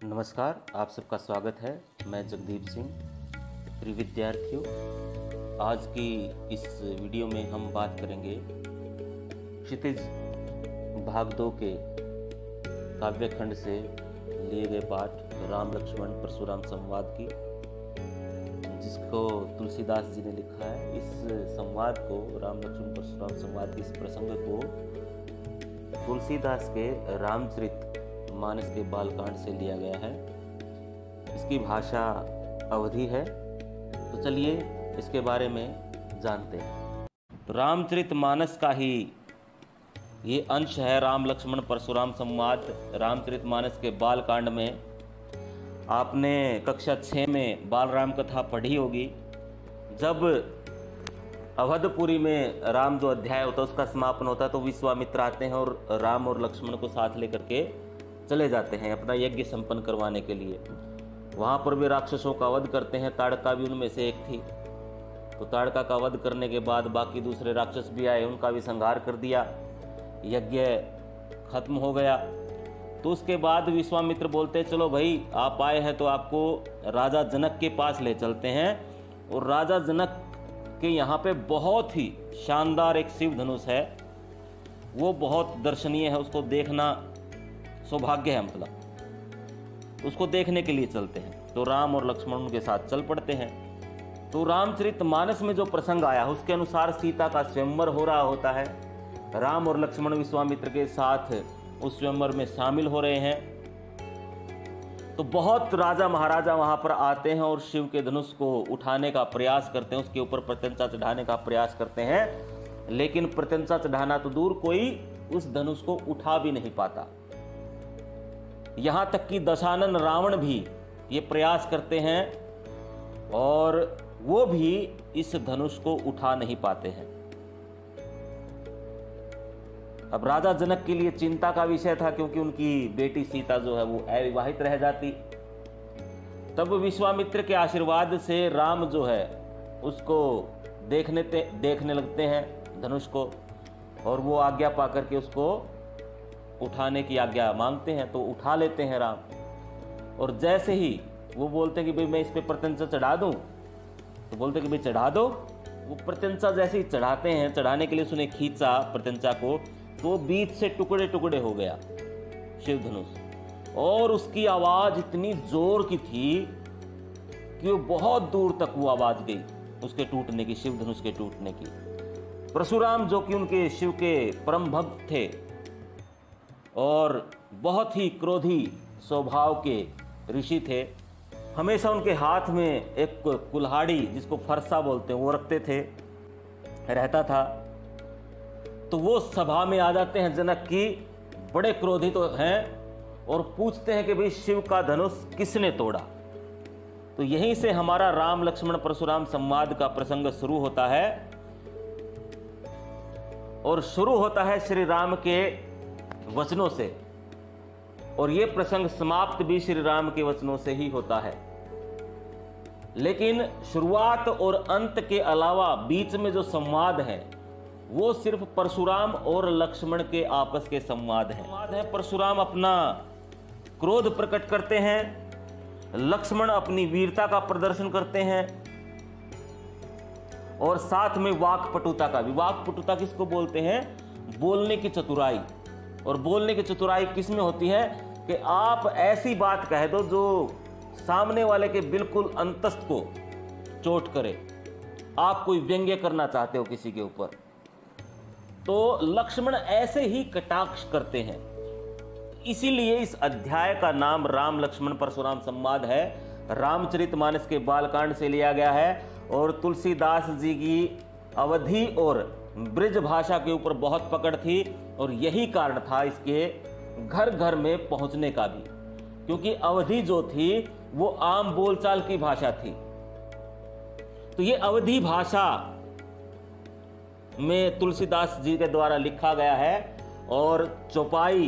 नमस्कार, आप सबका स्वागत है। मैं जगदीप सिंह। प्रिय विद्यार्थियों, आज की इस वीडियो में हम बात करेंगे क्षितिज भाग 2 के काव्यखंड से लिए गए पाठ राम लक्ष्मण परशुराम संवाद की, जिसको तुलसीदास जी ने लिखा है। इस संवाद को, राम लक्ष्मण परशुराम संवाद के इस प्रसंग को तुलसीदास के रामचरित मानस के बालकांड से लिया गया है। इसकी भाषा अवधी है, तो चलिए इसके बारे में जानते हैं। तो रामचरित मानस का ही ये अंश है राम लक्ष्मण परशुराम संवाद। रामचरित मानस के बालकांड में आपने कक्षा 6 में बाल राम कथा पढ़ी होगी। जब अवधपुरी में राम जो अध्याय होता है उसका समापन होता है, तो विश्वामित्र आते हैं और राम और लक्ष्मण को साथ लेकर के चले जाते हैं अपना यज्ञ संपन्न करवाने के लिए। वहाँ पर भी राक्षसों का वध करते हैं। ताड़का भी उनमें से एक थी। तो ताड़का का वध करने के बाद बाकी दूसरे राक्षस भी आए, उनका भी संहार कर दिया, यज्ञ खत्म हो गया। तो उसके बाद विश्वामित्र बोलते, चलो भाई आप आए हैं तो आपको राजा जनक के पास ले चलते हैं। और राजा जनक के यहाँ पे बहुत ही शानदार एक शिव धनुष है, वो बहुत दर्शनीय है, उसको देखना सौभाग्य है, मतलब उसको देखने के लिए चलते हैं। तो राम और लक्ष्मण उनके साथ चल पड़ते हैं। तो रामचरित मानस में जो प्रसंग आया उसके अनुसार सीता का स्वयंवर हो रहा होता है। राम और लक्ष्मण विश्वामित्र के साथ उस स्वयंवर में शामिल हो रहे हैं। तो बहुत राजा महाराजा वहां पर आते हैं और शिव के धनुष को उठाने का प्रयास करते हैं, उसके ऊपर प्रत्यंचा चढ़ाने का प्रयास करते हैं। लेकिन प्रत्यंचा चढ़ाना तो दूर, कोई उस धनुष को उठा भी नहीं पाता। यहां तक कि दशानन रावण भी ये प्रयास करते हैं और वो भी इस धनुष को उठा नहीं पाते हैं। अब राजा जनक के लिए चिंता का विषय था, क्योंकि उनकी बेटी सीता जो है वो अविवाहित रह जाती। तब विश्वामित्र के आशीर्वाद से राम जो है उसको देखने लगते हैं धनुष को, और वो आज्ञा पाकर के उसको उठाने की आज्ञा मांगते हैं। तो उठा लेते हैं राम। और जैसे ही वो बोलते हैं कि भाई मैं इस पे प्रत्यंचा चढ़ा दूं, तो बोलते हैं कि भाई चढ़ा दो। वो प्रत्यंचा जैसे ही चढ़ाते हैं, चढ़ाने के लिए उसने खींचा प्रत्यंचा को, तो बीच से टुकड़े टुकड़े हो गया शिव धनुष। और उसकी आवाज इतनी जोर की थी कि वो बहुत दूर तक वो आवाज गई उसके टूटने की, शिव धनुष के टूटने की। परशुराम जो कि उनके शिव के परम भक्त थे और बहुत ही क्रोधी स्वभाव के ऋषि थे, हमेशा उनके हाथ में एक कुल्हाड़ी, जिसको फरसा बोलते हैं, वो रखते थे, रहता था। तो वो सभा में आ जाते हैं जनक की, बड़े क्रोधित तो हैं और पूछते हैं कि भाई शिव का धनुष किसने तोड़ा। तो यहीं से हमारा राम लक्ष्मण परशुराम संवाद का प्रसंग शुरू होता है। और शुरू होता है श्री राम के वचनों से, और ये प्रसंग समाप्त भी श्री राम के वचनों से ही होता है। लेकिन शुरुआत और अंत के अलावा बीच में जो संवाद है वो सिर्फ परशुराम और लक्ष्मण के आपस के संवाद है। परशुराम अपना क्रोध प्रकट करते हैं, लक्ष्मण अपनी वीरता का प्रदर्शन करते हैं, और साथ में वाक्पटुता का भी। वाक्पटुता किसको बोलते हैं? बोलने की चतुराई। और बोलने की चतुराई किस में होती है कि आप ऐसी बात कह दो जो सामने वाले के बिल्कुल अंतस्थ को चोट करे। आप कोई व्यंग्य करना चाहते हो किसी के ऊपर, तो लक्ष्मण ऐसे ही कटाक्ष करते हैं। इसीलिए इस अध्याय का नाम राम लक्ष्मण परशुराम संवाद है। रामचरित मानस के बालकांड से लिया गया है। और तुलसीदास जी की अवधी और ब्रिज भाषा के ऊपर बहुत पकड़ थी, और यही कारण था इसके घर घर में पहुंचने का भी, क्योंकि अवधी जो थी वो आम बोलचाल की भाषा थी। तो ये अवधी भाषा में तुलसीदास जी के द्वारा लिखा गया है। और चौपाई,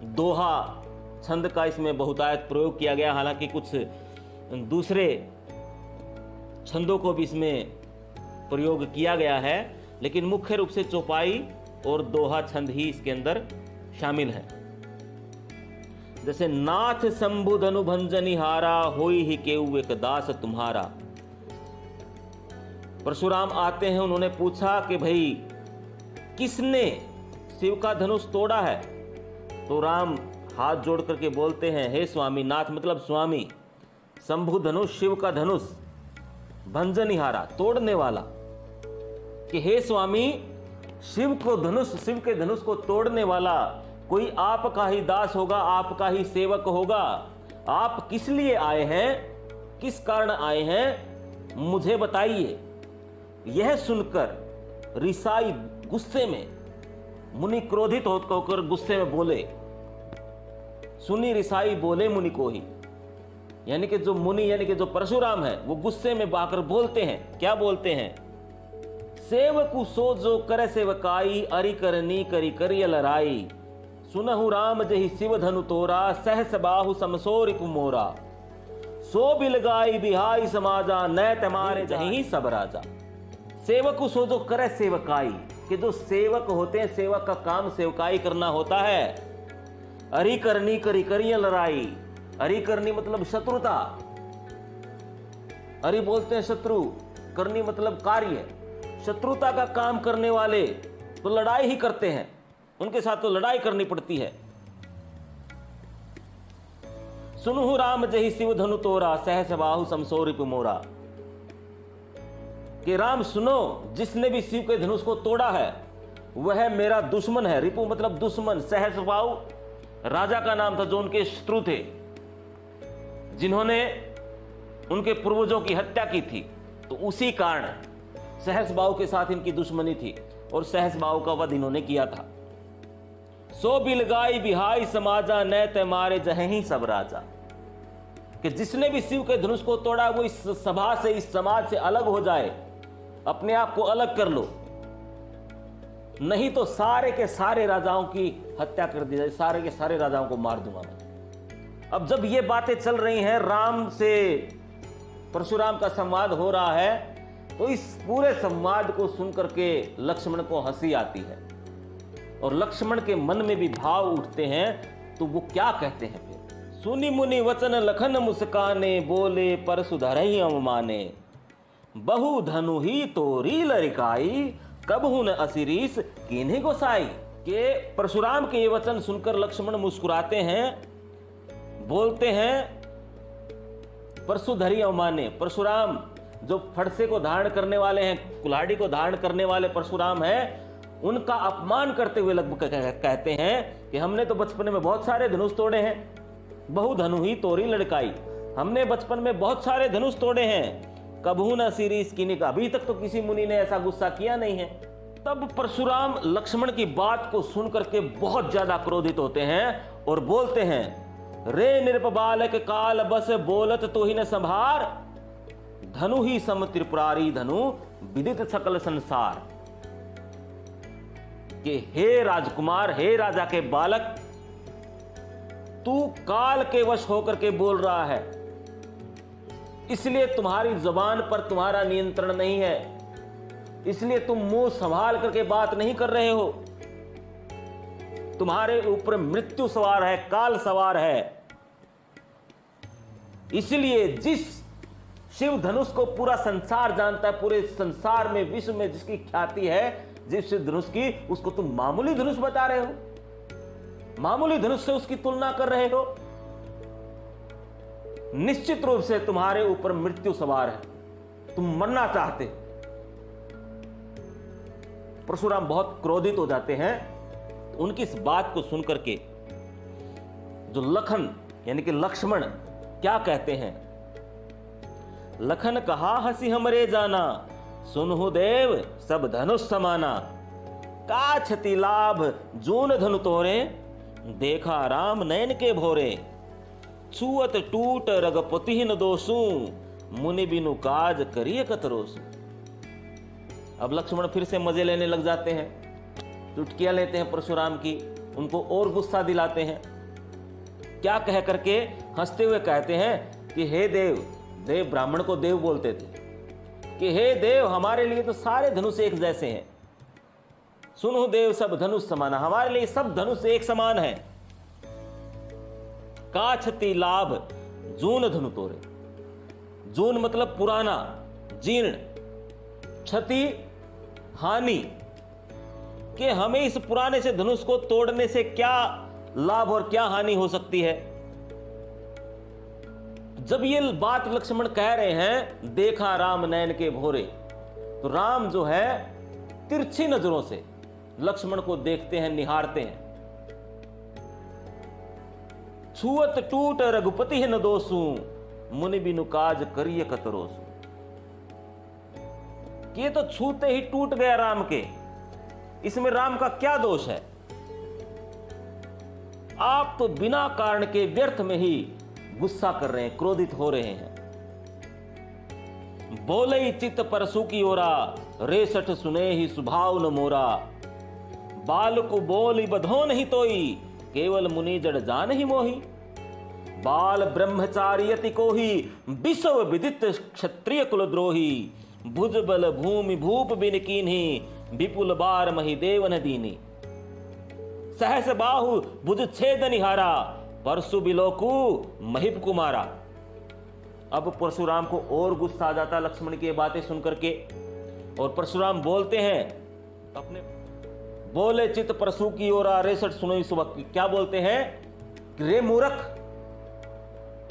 दोहा छंद का इसमें बहुतायत प्रयोग किया गया। हालांकि कुछ दूसरे छंदों को भी इसमें प्रयोग किया गया है, लेकिन मुख्य रूप से चौपाई और दोहा छंद ही इसके अंदर शामिल है। जैसे नाथ शंभु धनु भंजनी हारा, होई ही केऊ एक दास तुम्हारा। परशुराम आते हैं, उन्होंने पूछा कि भाई किसने शिव का धनुष तोड़ा है? तो राम हाथ जोड़ करके बोलते हैं, हे स्वामी, नाथ मतलब स्वामी, शंभु धनुष शिव का धनुष, भंजनिहारा तोड़ने वाला, कि हे स्वामी शिव के धनुष को तोड़ने वाला कोई आपका ही दास होगा, आपका ही सेवक होगा। आप किस लिए आए हैं, किस कारण आए हैं, मुझे बताइए। यह सुनकर ऋषाई गुस्से में, मुनि क्रोधित होकर गुस्से में बोले। सुनी ऋषाई बोले मुनि को ही, यानी कि जो मुनि यानी कि जो परशुराम है वो गुस्से में आकर बोलते हैं। क्या बोलते हैं? सेवकु सो जो करे सेवकाई, अरि करनी करी करिय लड़ाई। सुनहु राम जहि शिव धनु तोरा, सहस बाहु समसो रिपु मोरा। सो बिलगाई बिहाई समाजा, नय तमारे जहि सब राजा। सेवकु सो जो करे सेवकाई, कि जो सेवक होते हैं, सेवक का काम सेवकाई करना होता है। अरि करनी करी करिय लड़ाई। अरि करनी मतलब शत्रुता, अरि बोलते हैं शत्रु, करनी मतलब कार्य। शत्रुता का काम करने वाले तो लड़ाई ही करते हैं, उनके साथ तो लड़ाई करनी पड़ती है। सुनहु राम जहि शिव धनु तोरा, सहस बाहु समसो रिपु मोरा। कि राम सुनो, जिसने भी शिव के धनुष को तोड़ा है वह मेरा दुश्मन है। रिपु मतलब दुश्मन। सहस बाहु राजा का नाम था जो उनके शत्रु थे, जिन्होंने उनके पूर्वजों की हत्या की थी। तो उसी कारण सहस बाहु के साथ इनकी दुश्मनी थी और सहस बाहु का वध इन्होंने किया था। सो बिलगाई बिहाई समाजा, नय ते मारे जहीं सब राजा। कि जिसने भी शिव के धनुष को तोड़ा वो इस सभा से, इस समाज से अलग हो जाए, अपने आप को अलग कर लो, नहीं तो सारे के सारे राजाओं की हत्या कर दी जाए, सारे के सारे राजाओं को मार दूंगा मैं। अब जब ये बातें चल रही हैं, राम से परशुराम का संवाद हो रहा है, तो इस पूरे संवाद को सुनकर के लक्ष्मण को हंसी आती है और लक्ष्मण के मन में भी भाव उठते हैं। तो वो क्या कहते हैं फिर? सुनी मुनि वचन लखन मुस्काने, बोले परशु धरहि अवमाने। बहु धनु ही तोरी लरिकाई, कबहु न असिरीस कीन्ही गोसाई। के परशुराम के ये वचन सुनकर लक्ष्मण मुस्कुराते हैं, बोलते हैं परशुधरी अवमाने। परशुराम जो फरसे को धारण करने वाले हैं, कुल्हाड़ी को धारण करने वाले परशुराम हैं, उनका अपमान करते हुए लगभग कहते हैं कि हमने तो बचपन में बहुत सारे धनुष तोड़े हैं। बहु धनु ही तोरी लड़काई, हमने बचपन में बहुत सारे धनुष तोड़े हैं। कबहू न सीरीस कीनी का, अभी तक तो किसी मुनि ने ऐसा गुस्सा किया नहीं है। तब परशुराम लक्ष्मण की बात को सुनकर के बहुत ज्यादा क्रोधित होते हैं और बोलते हैं, रे निरप बालक काल बस, बोलत तो ही न संभार। धनु ही सम त्रिपुरारी धनु, विदित सकल संसार। कि हे राजकुमार, हे राजा के बालक, तू काल के वश होकर के बोल रहा है, इसलिए तुम्हारी जुबान पर तुम्हारा नियंत्रण नहीं है, इसलिए तुम मुंह संभाल करके बात नहीं कर रहे हो। तुम्हारे ऊपर मृत्यु सवार है, काल सवार है। इसलिए जिस शिव धनुष को पूरा संसार जानता है, पूरे संसार में, विश्व में जिसकी ख्याति है जिस शिव धनुष की, उसको तुम मामूली धनुष बता रहे हो, मामूली धनुष से उसकी तुलना कर रहे हो। निश्चित रूप से तुम्हारे ऊपर मृत्यु सवार है, तुम मरना चाहते। परशुराम बहुत क्रोधित हो जाते हैं। उनकी इस बात को सुनकर के जो लखन यानी कि लक्ष्मण क्या कहते हैं? लखन कहा हंसी हमरे जाना, सुनहु देव सब धनुष समाना। का क्षति लाभ जून धनु तोरे, देखा राम नयन के भोरे। छुअत टूट रघुपति न दोषू, मुनि बिनु काज करिए कतरोसु। अब लक्ष्मण फिर से मजे लेने लग जाते हैं, चुटकियां लेते हैं परशुराम की, उनको और गुस्सा दिलाते हैं। क्या कह करके हंसते हुए कहते हैं कि हे देव, देव ब्राह्मण को देव बोलते थे, कि हे देव, हमारे लिए तो सारे धनुष एक जैसे हैं। सुनो देव सब धनुष समान, हमारे लिए सब धनुष एक समान है। काछति लाभ जून धनु तोरे। जून मतलब पुराना, जीर्ण, क्षति हानि, कि हमें इस पुराने से धनुष को तोड़ने से क्या लाभ और क्या हानि हो सकती है। जब ये बात लक्ष्मण कह रहे हैं, देखा राम नयन के भोरे, तो राम जो है तिरछी नजरों से लक्ष्मण को देखते हैं, निहारते हैं। छुअत टूट रघुपति है न दोसू, मुनि बिनु काज करिय कतरोसू। ये तो छूते ही टूट गया राम के, इसमें राम का क्या दोष है। आप तो बिना कारण के व्यर्थ में ही गुस्सा कर रहे हैं, क्रोधित हो रहे हैं। बोले चित परसु की ओरा, रेसठ सुने ही सुभाव न मोरा। बाल को बोली बधो नहीं तोई, केवल मुनि जड़ जान ही मोही। बाल ब्रह्मचारी अति कोही, विश्व विदित क्षत्रिय कुलद्रोही। भुज बल भूमि भूप बिन कीन्ही, विपुल बार मही देव न दीनी। सहस बाहु भुज छेद निहारा, परशु बिलोकु महिप कुमारा। अब परशुराम को और गुस्सा आ जाता लक्ष्मण की बातें सुनकर के, और परशुराम बोलते हैं अपने, बोले चित परशु की ओर रेसठ सुनो सुबह। क्या बोलते हैं? रे मूर्ख,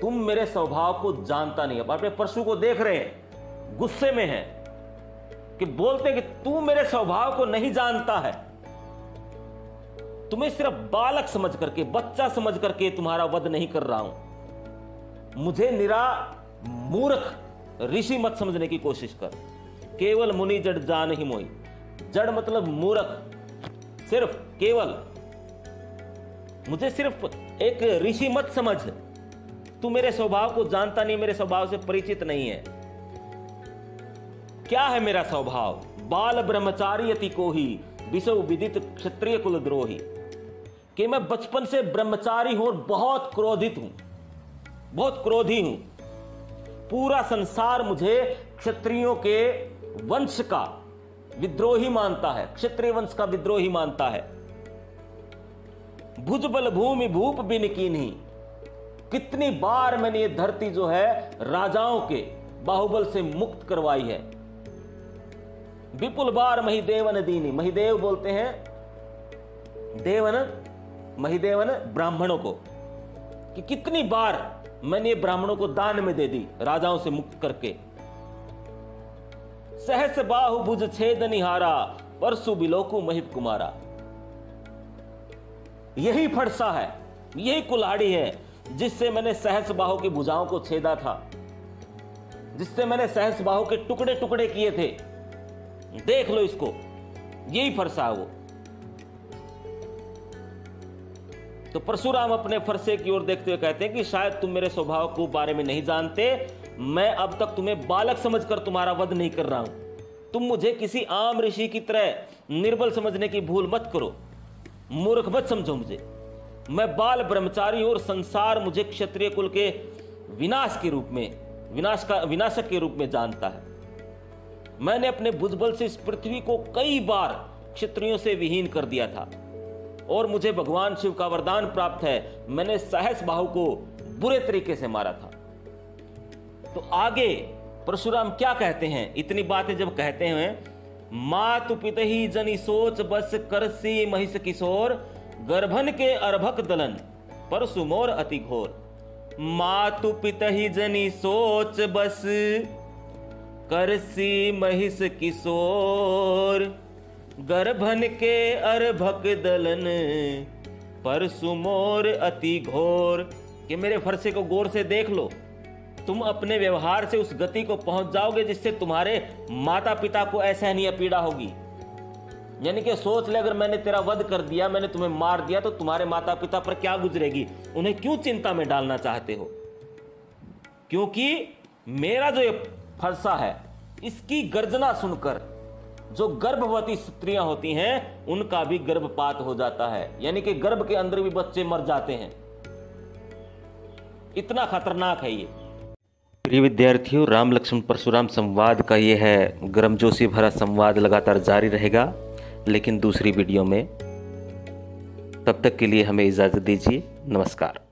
तुम मेरे स्वभाव को जानता नहीं। अब अपने परशु को देख रहे हैं, गुस्से में हैं, कि बोलते हैं कि तू मेरे स्वभाव को नहीं जानता है। तुम्हें सिर्फ बालक समझ करके, बच्चा समझ करके तुम्हारा वध नहीं कर रहा हूं। मुझे निरा मूर्ख ऋषि मत समझने की कोशिश कर। केवल मुनि जड़ जान ही मोही। जड़ मतलब मूर्ख, सिर्फ केवल। मुझे सिर्फ एक ऋषि मत समझ। तू मेरे स्वभाव को जानता नहीं, मेरे स्वभाव से परिचित नहीं है। क्या है मेरा स्वभाव? बाल ब्रह्मचारी अति कोही, विश्व विदित क्षत्रिय कुलद्रोही। कि मैं बचपन से ब्रह्मचारी हूं और बहुत क्रोधित हूं, बहुत क्रोधी हूं। पूरा संसार मुझे क्षत्रियों के वंश का विद्रोही मानता है, क्षत्रिय वंश का विद्रोही मानता है। भुजबल भूमि भूप बिन कीन्ही। कितनी बार मैंने ये धरती जो है राजाओं के बाहुबल से मुक्त करवाई है। विपुल बार महिदेवन दीनी। महिदेव बोलते हैं देवन, महिदेवन ब्राह्मणों को, कि कितनी बार मैंने ये ब्राह्मणों को दान में दे दी, राजाओं से मुक्त करके। सहस बाहु भुज छेद निहारा, परसु बिलोकु महिप कुमारा। यही फरसा है, यही कुल्हाड़ी है जिससे मैंने सहस बाहु की भुजाओं को छेदा था, जिससे मैंने सहस बाहु के टुकड़े टुकड़े किए थे। देख लो इसको, यही फरसा है वो। तो परशुराम अपने फरसे की ओर देखते हुए कहते हैं कि शायद तुम मेरे स्वभाव को बारे में नहीं जानते। मैं अब तक तुम्हें बालक समझकर तुम्हारा वध नहीं कर रहा हूं। तुम मुझे किसी आम ऋषि की तरह निर्बल समझने की भूल मत करो, मूर्ख मत समझो मुझे। मैं बाल ब्रह्मचारी और संसार मुझे क्षत्रिय कुल के विनाश के रूप में, विनाशक के रूप में जानता है। मैंने अपने भुजबल से इस पृथ्वी को कई बार क्षत्रियों से विहीन कर दिया था, और मुझे भगवान शिव का वरदान प्राप्त है। मैंने सहस बाहु को बुरे तरीके से मारा था। तो आगे परशुराम क्या कहते हैं? इतनी बातें जब कहते हैं, मातु पितहि जनि सोच बस करसी महिष किशोर, गर्भन के अर्भक दलन परसु मोर अति घोर। मातु पितहि जनि सोच बस करसी महिष किशोर, गर्भन के अर्भक दलन परसु मोर अति घोर। कि मेरे फरसे को गौर से देख लो, तुम अपने व्यवहार से उस गति को पहुंच जाओगे जिससे तुम्हारे माता पिता को असहनीय पीड़ा होगी। यानी कि सोच ले, अगर मैंने तेरा वध कर दिया, मैंने तुम्हें मार दिया, तो तुम्हारे माता पिता पर क्या गुजरेगी। उन्हें क्यों चिंता में डालना चाहते हो? क्योंकि मेरा जो ये फरसा है, इसकी गर्जना सुनकर जो गर्भवती स्त्रियां होती हैं उनका भी गर्भपात हो जाता है, यानी कि गर्भ के अंदर भी बच्चे मर जाते हैं। इतना खतरनाक है ये। प्रिय विद्यार्थियों, राम लक्ष्मण परशुराम संवाद का ये है गर्मजोशी भरा संवाद लगातार जारी रहेगा, लेकिन दूसरी वीडियो में। तब तक के लिए हमें इजाज़त दीजिए। नमस्कार।